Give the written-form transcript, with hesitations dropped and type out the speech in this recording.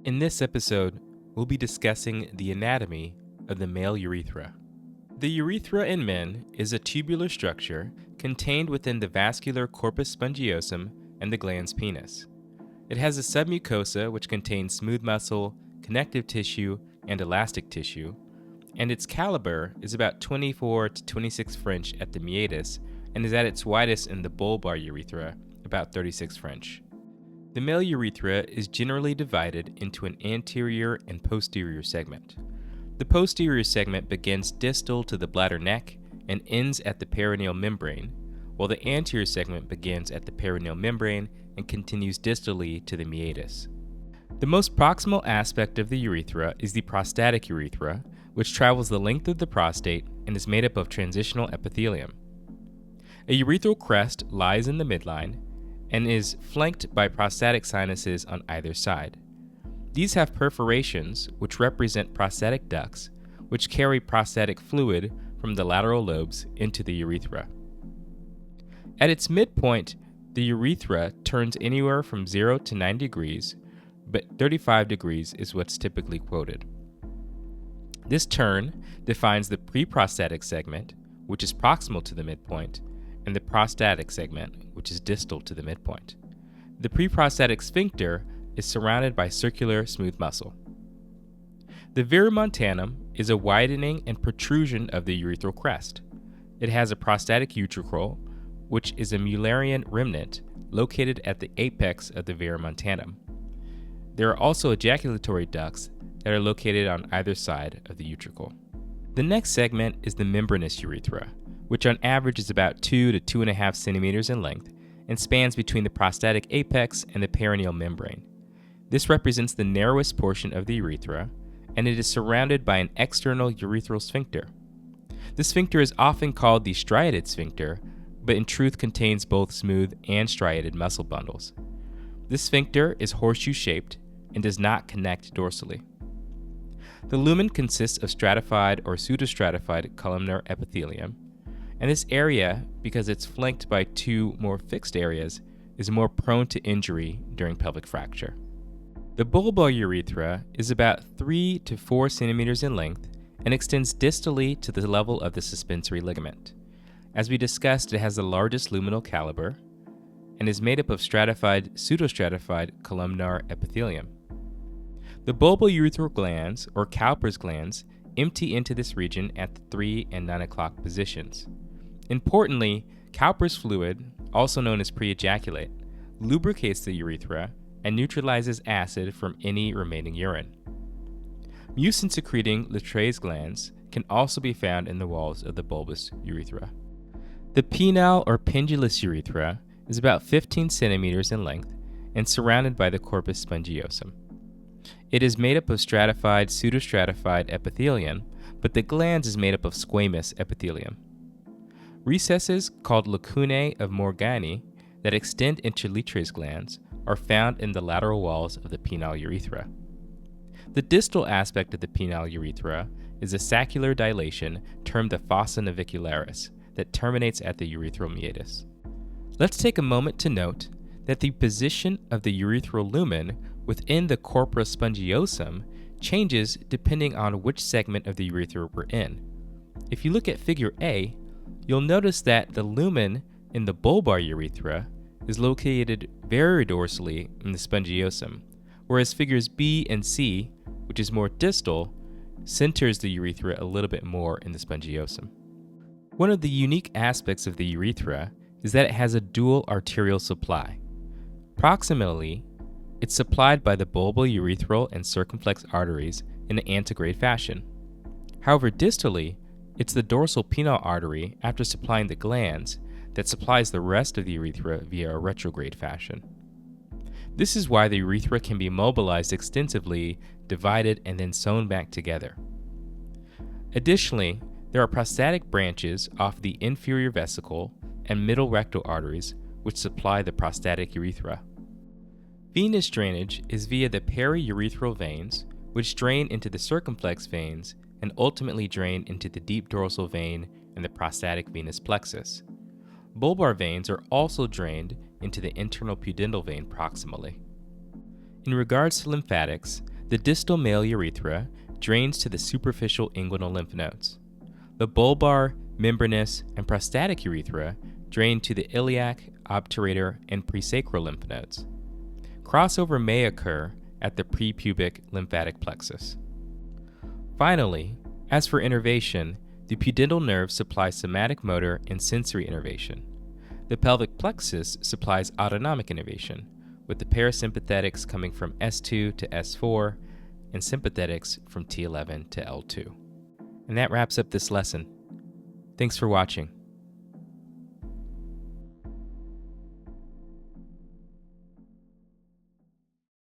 In this episode, we'll be discussing the anatomy of the male urethra. The urethra in men is a tubular structure contained within the vascular corpus spongiosum and the glans penis. It has a submucosa which contains smooth muscle, connective tissue, and elastic tissue, and its caliber is about 24 to 26 French at the meatus and is at its widest in the bulbar urethra, about 36 French. The male urethra is generally divided into an anterior and posterior segment. The posterior segment begins distal to the bladder neck and ends at the perineal membrane, while the anterior segment begins at the perineal membrane and continues distally to the meatus. The most proximal aspect of the urethra is the prostatic urethra, which travels the length of the prostate and is made up of transitional epithelium. A urethral crest lies in the midline and is flanked by prostatic sinuses on either side. These have perforations, which represent prostatic ducts, which carry prostatic fluid from the lateral lobes into the urethra. At its midpoint, the urethra turns anywhere from 0 to 9 degrees, but 35 degrees is what's typically quoted. This turn defines the preprostatic segment, which is proximal to the midpoint, and the prostatic segment, which is distal to the midpoint. The preprostatic sphincter is surrounded by circular smooth muscle. The vira montanum is a widening and protrusion of the urethral crest. It has a prostatic utricle, which is a Mullerian remnant located at the apex of the vira montanum. There are also ejaculatory ducts that are located on either side of the utricle. The next segment is the membranous urethra, which on average is about 2 to 2.5 centimeters in length and spans between the prostatic apex and the perineal membrane. This represents the narrowest portion of the urethra, and it is surrounded by an external urethral sphincter. The sphincter is often called the striated sphincter, but in truth contains both smooth and striated muscle bundles. This sphincter is horseshoe-shaped and does not connect dorsally. The lumen consists of stratified or pseudostratified columnar epithelium, and this area, because it's flanked by two more fixed areas, is more prone to injury during pelvic fracture. The bulbar urethra is about 3 to 4 centimeters in length and extends distally to the level of the suspensory ligament. As we discussed, it has the largest luminal caliber and is made up of stratified, pseudostratified columnar epithelium. The bulbar urethral glands, or Cowper's glands, empty into this region at the 3 and 9 o'clock positions. Importantly, Cowper's fluid, also known as pre-ejaculate, lubricates the urethra and neutralizes acid from any remaining urine. Mucin-secreting Latreille's glands can also be found in the walls of the bulbous urethra. The penile or pendulous urethra is about 15 centimeters in length and surrounded by the corpus spongiosum. It is made up of stratified, pseudostratified epithelium, but the glans is made up of squamous epithelium. Recesses called lacunae of Morgani that extend into Latreille's glands are found in the lateral walls of the penile urethra. The distal aspect of the penile urethra is a saccular dilation termed the fossa navicularis that terminates at the urethral meatus. Let's take a moment to note that the position of the urethral lumen within the corpus spongiosum changes depending on which segment of the urethra we're in. If you look at figure A, you'll notice that the lumen in the bulbar urethra is located very dorsally in the spongiosum, whereas figures B and C, which is more distal, centers the urethra a little bit more in the spongiosum. One of the unique aspects of the urethra is that it has a dual arterial supply. Proximally, it's supplied by the bulbar urethral and circumflex arteries in an antegrade fashion. However, distally, it's the dorsal penile artery, after supplying the glands, that supplies the rest of the urethra via a retrograde fashion. This is why the urethra can be mobilized extensively, divided, and then sewn back together. Additionally, there are prostatic branches off the inferior vesicle and middle rectal arteries which supply the prostatic urethra. Venous drainage is via the periurethral veins, which drain into the circumflex veins and ultimately drain into the deep dorsal vein and the prostatic venous plexus. Bulbar veins are also drained into the internal pudendal vein proximally. In regards to lymphatics, The distal male urethra drains to the superficial inguinal lymph nodes. The bulbar, membranous, and prostatic urethra drain to the iliac, obturator, and presacral lymph nodes. Crossover may occur at the prepubic lymphatic plexus. Finally, as for innervation, the pudendal nerve supplies somatic motor and sensory innervation. The pelvic plexus supplies autonomic innervation, with the parasympathetics coming from S2 to S4 and sympathetics from T11 to L2. And that wraps up this lesson. Thanks for watching.